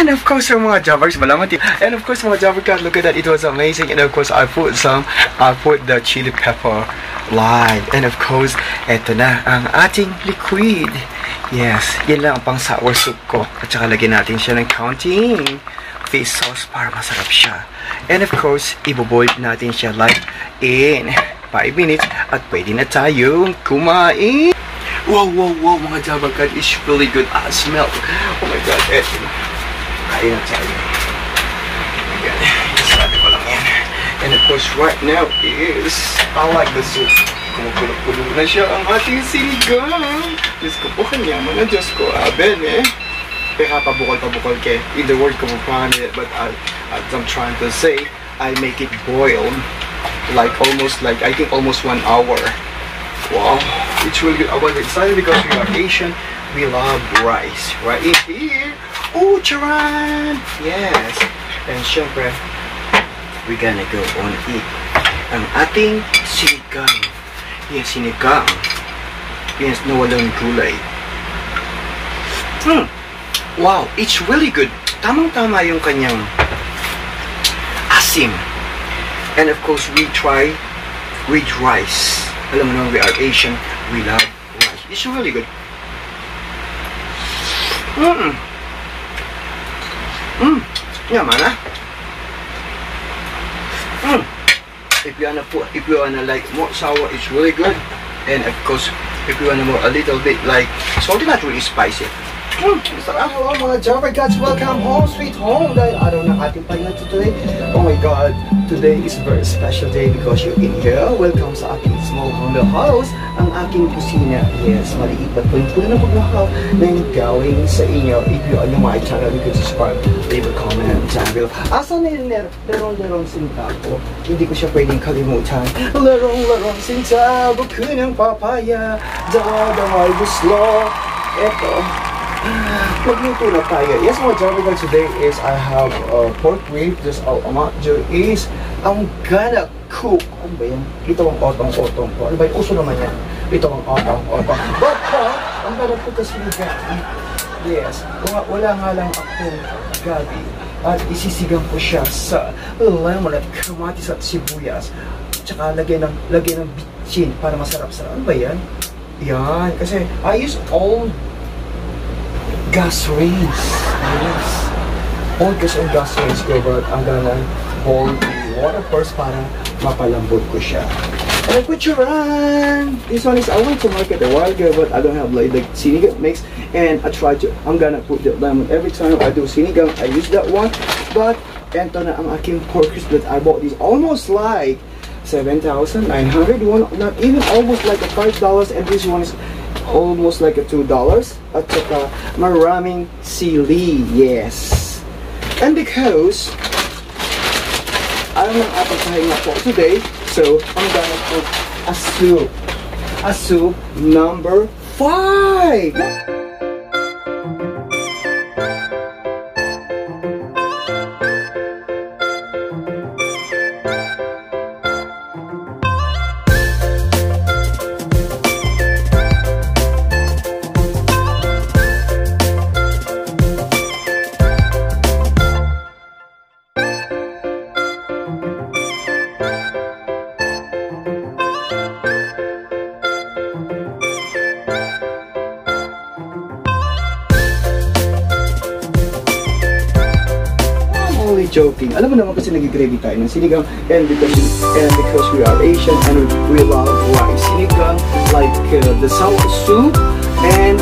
And of course, mga Jabbers, malaman. And of course, mga Jabber God, look at that. It was amazing. And of course, I put the chili pepper live. And of course, eto na ang ating liquid. Yes, yan lang ang pang sour soup ko. At saka lagyan natin siya ng counting fish sauce para masarap siya. And of course, iboboil natin siya like in 5 minutes. At pwede na tayong kumain. Wow, mga Jabber God, it's really good. Smell. Oh my God, eto na. Kain na tayo. Ayan, sabi ko lang yan. And of course, right now is, I like the soup. Kumukulo na siya ang ating sinigang. Diyos ko po, kanyaman na Diyos ko. Aben eh. Kaya pabukol ke. In the word ko po but as I'm trying to say, I make it boil. Like almost, like I think almost 1 hour. Wow, it's really good. I was excited because we are Asian. We love rice. Right in here. Oh, charan! Yes. And syempre, we're gonna go on eat ang ating sinigang. Yes, sinigang. Yes, na walang gulay. Wow, it's really good. Tamang-tama yung kanyang asim. And of course, we try with rice. Alam mo naman, we are Asian. We love rice. It's really good. Yaman ah. If you wanna like more sour, it's really good. And of course, if you wanna more a little bit like salty, not really spicy. Hello mga Jabber Gods, welcome home, sweet home. Dahil araw ng ating pahinga today. Oh my God, today is a very special day because you're in here. Welcome sa aking small humble house, ang aking kusina. Yes, maliit but puno ng pagmahal na yung gawin sa inyo. If you are new my channel, you can subscribe, leave a comment and channel. Asa na yung lerong sinta ko? Hindi ko siya pwedeng kalimutan. Lerong sinta, buko ng papaya, dawa buslo. Eto, magluto na tayo. Yes, mga Jabber God, today is I have pork rib. Just is I'm gonna cook. Ano ba yan? Ito ang otong-otong ko. Ano ba yung uso naman yan? Ito ang otong-otong. But I'm gonna put the sinigang. Yes, wala nga lang akong gabi. At isisigang ko siya sa lemon at kamatis at sibuyas. Tsaka lagyan ng bitchin para masarap-sarap. Ano ba yan? Yan, kasi I use all gas range. Yes. All gas range ko, but I'm gonna boil the water first para mapalambot ko siya. And I put your run. This one is I went to market a while ago, but I don't have like sinigang mix. And I'm gonna put the lemon every time I do sinigang. I use that one. But ento na ang aking pork ribs that I bought this almost like 7,900. One not even almost like a $5, and this one is almost like a $2 at saka maraming sili. Yes, and because I'm ang papahinga po today, so I'm gonna put a soup number 5. Joking. Alam mo naman kasi nag-gravy tayo ng sinigang and because we are Asian and we love rice. Sinigang like the sour soup and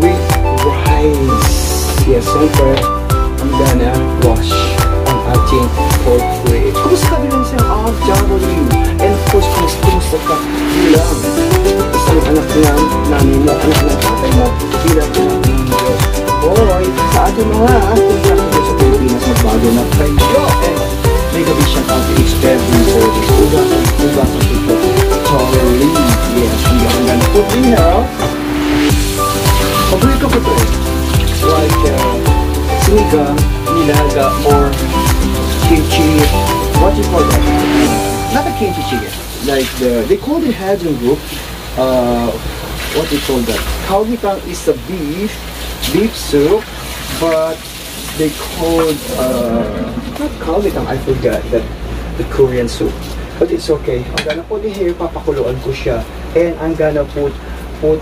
with rice. Yes, siyempre, I'm gonna wash ang ating pork ribs. Kumusta ka din sa Jabber you? And of course, kumusta ka bilang isang anak ng namin mo, anak ng tatay mo, bilang anak ng Diyos. Boy, sa ating mga kung sa Pilipinas magbago na kayo. And may gabi siyang out-to-expect ng service. Uga ka dito. Totally. Yes, we are gonna put in here. Paborito ko ito eh. Like sinigang, nilaga, or kimchi. What do you call that? Not a kimchi chicken. Like they call it Hajun group. What do you call that? Kaugitang is a beef soup, but they called, what called it? I forgot that the Korean soup. But it's okay. I'm gonna put it here, papakuluan ko siya. And I'm gonna put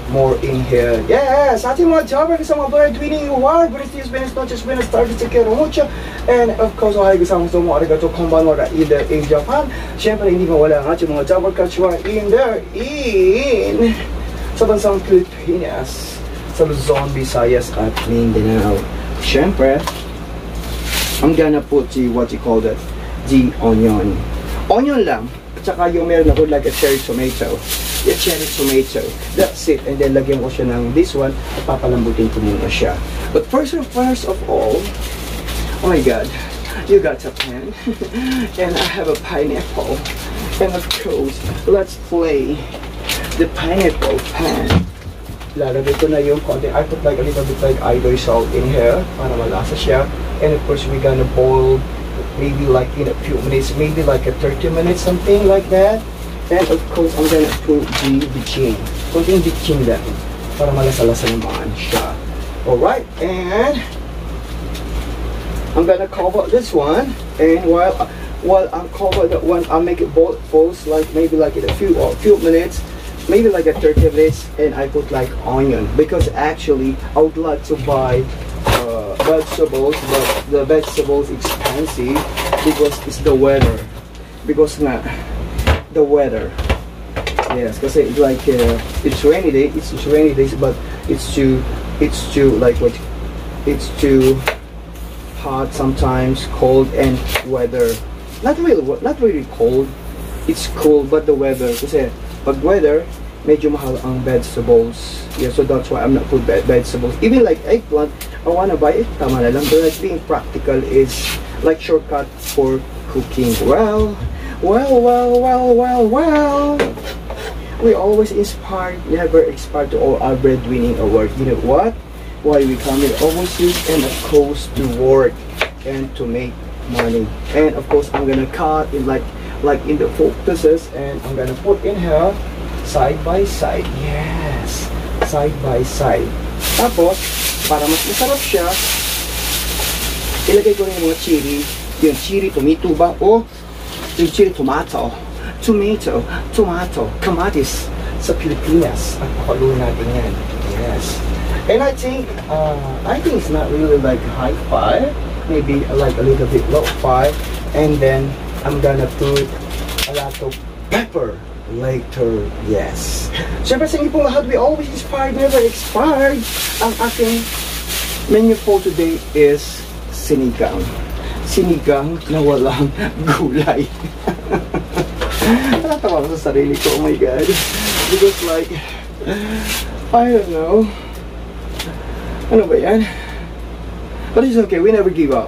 more in here. Yes! Ating mga jobber, sa mga breadwinning award, British Buenos Noches, Buenos Tardes, Te quiero mucho. And of course, ohayou gozaimasu, domo arigatou, konbanwa either in Japan. Siyempre, hindi mawala ang ating mga jobber kachwa in there, sa bansang Pilipinas, sa Luzon, Visayas, at Mindanao. Siyempre, I'm gonna put the, what you call that, the onion. Onion lang. At saka yung meron ako like a cherry tomato. The cherry tomato. That's it. And then lagyan ko siya ng this one at papalambutin ko muna siya. But first of all, oh my god, you got a pen and I have a pineapple. And of course, let's play the pineapple pan. Lalagay ko na yung konti. I put like a little bit like ivory salt in here para malasa siya. And of course, we're gonna boil maybe like in a few minutes, maybe like a 30 minutes, something like that. And of course, I'm gonna put the bitchin. Konting bitchin lang para malasa-lasa naman siya. Alright, and I'm gonna cover this one. And while I'm cover that one, I'll make it boil like maybe like in a few minutes, maybe like a 30 minutes. And I put like onion because actually I would like to buy vegetables, but the vegetables expensive because it's the weather. Because nga the weather. Yes, because it's like it's rainy days, but it's too like what? It's too hot sometimes, cold and weather. Not really cold. It's cool, but the weather. Kasi pag weather, medyo mahal ang vegetables. Yeah, so that's why I'm not put vegetables. Even like eggplant, I wanna buy it. Tama na lang. But like being practical is like shortcut for cooking. Well. We always inspired, never expired to all our breadwinning award. You know what? Why we come here overseas and of course to work and to make money. And of course I'm gonna cut in like in the 4 pieces and I'm gonna put in here side by side. Yes, side by side. Tapos para mas masarap siya, ilagay ko rin yung mga chili. Yung chili tomato ba o yung chili tomato, kamatis sa Pilipinas. At papaluin natin yan. Yes. And I think it's not really like high fire. Maybe like a little bit low fire. And then I'm gonna put a lot of pepper later. Yes. Siyempre sa inyo pong lahat, we always inspired, never expired. Ang ating menu for today is sinigang. Sinigang na walang gulay. Natatawa ko sa sarili ko, oh my god. Because like, I don't know. Ano ba yan? But it's okay, we never give up.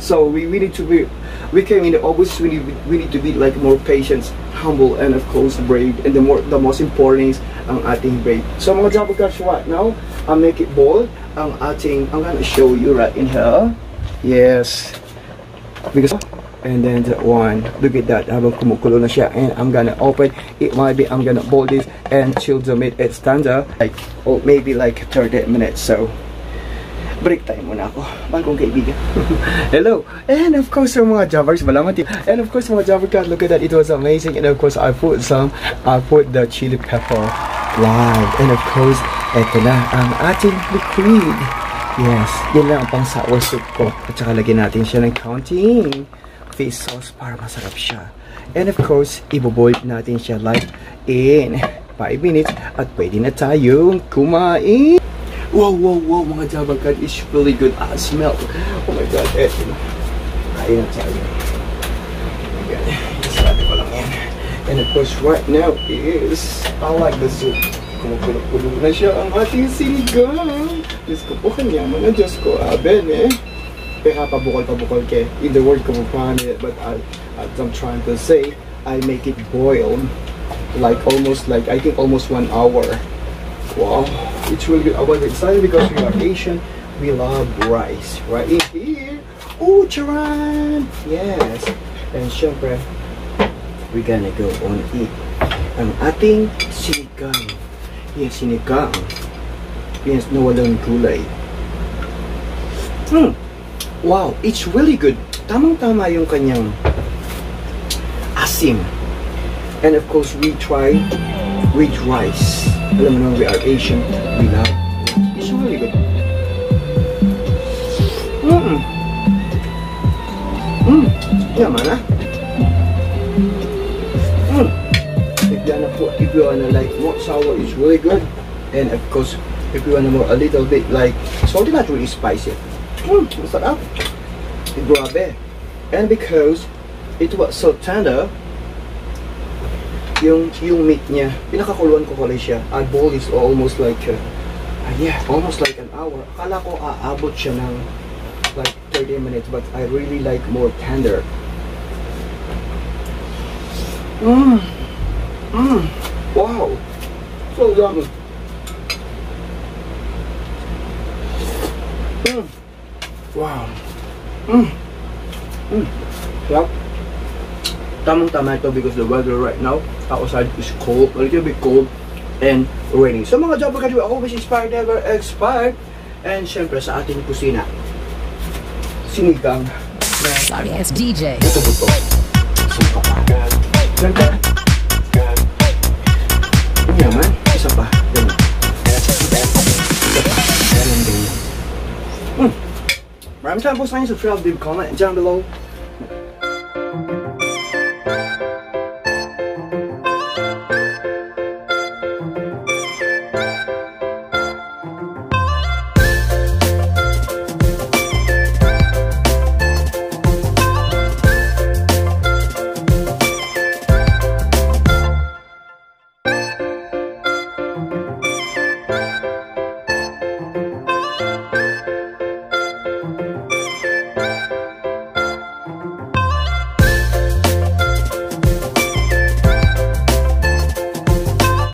So we need to be, we came in the August, we need to be like more patient, humble, and of course brave. And the most important is ang ating brave. So mga Jabber Catch, what now? I'll make it boil. I'm gonna show you right in here. Yes. Because and then that one, look at that, habang kumukulo na siya, and I'm gonna open it. Might be I'm gonna boil this and chill the meat at standard like maybe like 30 minutes. So break time muna ako, bagong kaibigan. Hello, and of course mga Jabbers, malamat yun. And of course mga Jabber Cat, look at that, it was amazing. And of course I put the chili pepper. Wow, and of course eto na ang ating liquid. Yes, yun lang ang pang sour soup ko. At saka lagyan natin siya ng counting fish sauce para masarap siya. And of course, iboboil natin siya like in 5 minutes at pwede na tayong kumain. Wow, mga Jabber Cat, it's really good. I smell. Oh my god, eto na. Kain na tayo. Oh my god, isarado ko lang yan. And of course, right now is, I like the soup. Kumukulo na siya ang ating sinigang. Diyos ko po, kanyaman na Diyos ko. Ben Kaya pabukol ke. In the word ko po but as I'm trying to say, I make it boil like almost like, I think almost 1 hour. Wow, it's really good. I was excited because we are Asian. We love rice. Right in here. Oh, charan! Yes. And syempre, we're gonna go on eat ang ating sinigang. Yes, sinigang. Yes, na walang gulay. Wow, it's really good. Tamang-tama yung kanyang asim. And of course, we try with rice. Alam mo naman, we are Asian. We love. It's really good. Yaman ah. If you wanna like more sour, it's really good. And of course, if you wanna more a little bit like salty, not really spicy. Masarap. Grabe. And because it was so tender, yung meat niya, pinakakuluan ko pala siya. I boiled it almost like almost like an hour. Akala ko aabot siya ng like 30 minutes, but I really like more tender. Wow, so yummy. Wow. Well, tamang-tama ito because the weather right now outside is cold, a little bit cold and raining. So mga Java Kads, we always inspire, never expire. And syempre sa ating kusina, sinigang na Sorry, it's DJ. buto-buto. Sumpa pa. Ganda. Yaman. Isa pa. Ganun. Isa pa. Ganun din. Maraming salamat po sa inyo. Subscribe, leave a comment down below.